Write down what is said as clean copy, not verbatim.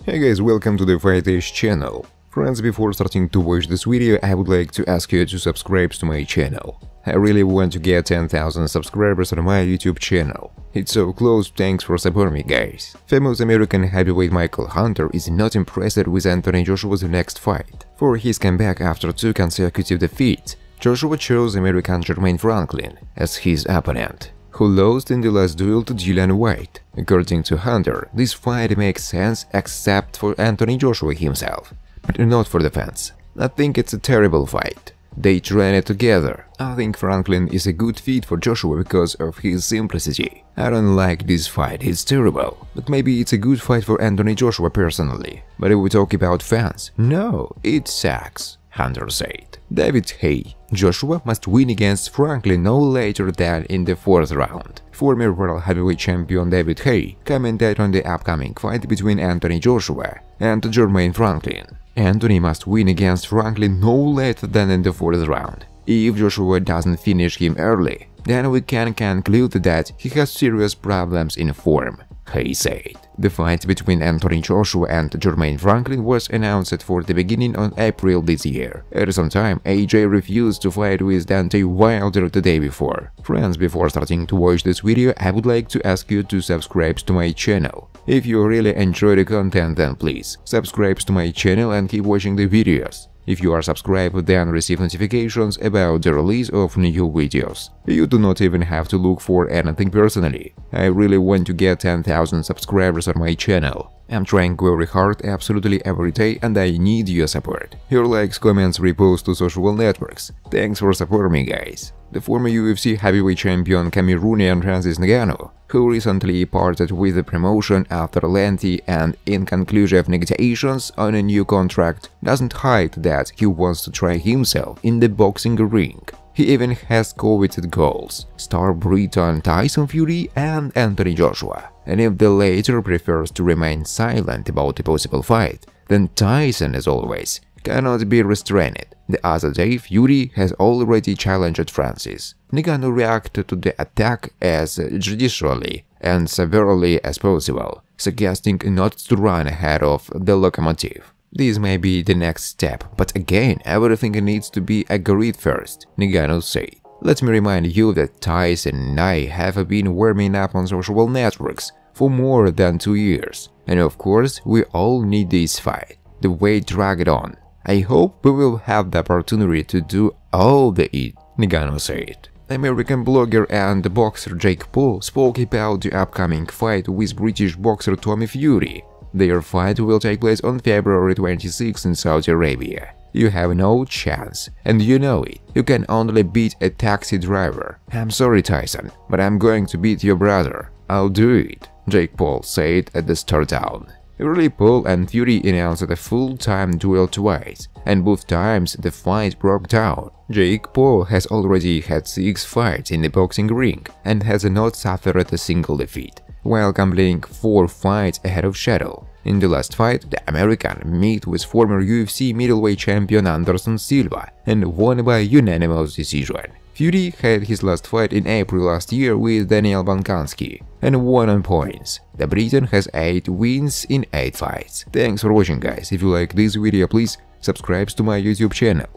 Hey guys, welcome to the Fight-ish channel. Friends, before starting to watch this video, I would like to ask you to subscribe to my channel. I really want to get 10,000 subscribers on my YouTube channel. It's so close, thanks for supporting me, guys. Famous American heavyweight Michael Hunter is not impressed with Anthony Joshua's next fight. For his comeback after 2 consecutive defeats, Joshua chose American Jermaine Franklin as his opponent, who lost in the last duel to Dillian White. According to Hunter, this fight makes sense except for Anthony Joshua himself, but not for the fans. I think it's a terrible fight. They trained together. I think Franklin is a good fit for Joshua because of his simplicity. I don't like this fight, it's terrible. But maybe it's a good fight for Anthony Joshua personally. But if we talk about fans, no, it sucks, Hunter said. David Haye: Joshua must win against Franklin no later than in the 4th round. Former world heavyweight champion David Haye commented on the upcoming fight between Anthony Joshua and Jermaine Franklin. Anthony must win against Franklin no later than in the 4th round. If Joshua doesn't finish him early, then we can conclude that he has serious problems in form, Haye said. The fight between Anthony Joshua and Jermaine Franklin was announced for the beginning of April this year. At some time, AJ refused to fight with Deontay Wilder the day before. Friends, before starting to watch this video, I would like to ask you to subscribe to my channel. If you really enjoy the content, then please subscribe to my channel and keep watching the videos. If you are subscribed, then receive notifications about the release of new videos. You do not even have to look for anything personally. I really want to get 10,000 subscribers on my channel. I'm trying very hard absolutely every day and I need your support. Your likes, comments, reposts to social networks. Thanks for supporting me, guys. The former UFC heavyweight champion Cameroonian Francis Ngannou, who recently parted with the promotion after lengthy and inconclusive negotiations on a new contract, doesn't hide that he wants to try himself in the boxing ring. He even has coveted goals: star Briton Tyson Fury and Anthony Joshua. And if the latter prefers to remain silent about a possible fight, then Tyson, as always, cannot be restrained. The other day, Fury has already challenged Francis. Ngannou reacted to the attack as judicially and severely as possible, suggesting not to run ahead of the locomotive. This may be the next step, but again, everything needs to be agreed first, Ngannou said. Let me remind you that Tyson and I have been warming up on social networks for more than 2 years, and of course, we all need this fight. The wait dragged on. I hope we will have the opportunity to do all it, Ngannou said. American blogger and boxer Jake Paul spoke about the upcoming fight with British boxer Tommy Fury. Their fight will take place on February 26 in Saudi Arabia. You have no chance, and you know it. You can only beat a taxi driver. I'm sorry, Tyson, but I'm going to beat your brother. I'll do it, Jake Paul said at the start down. Early Paul and Fury announced a full-time duel twice, and both times the fight broke down. Jake Paul has already had 6 fights in the boxing ring and has not suffered a single defeat, while completing 4 fights ahead of schedule. In the last fight, the American met with former UFC middleweight champion Anderson Silva and won by unanimous decision. Fury had his last fight in April last year with Daniel Bankansky and won on points. The Briton has 8 wins in 8 fights. Thanks for watching, guys. If you like this video, please subscribe to my YouTube channel.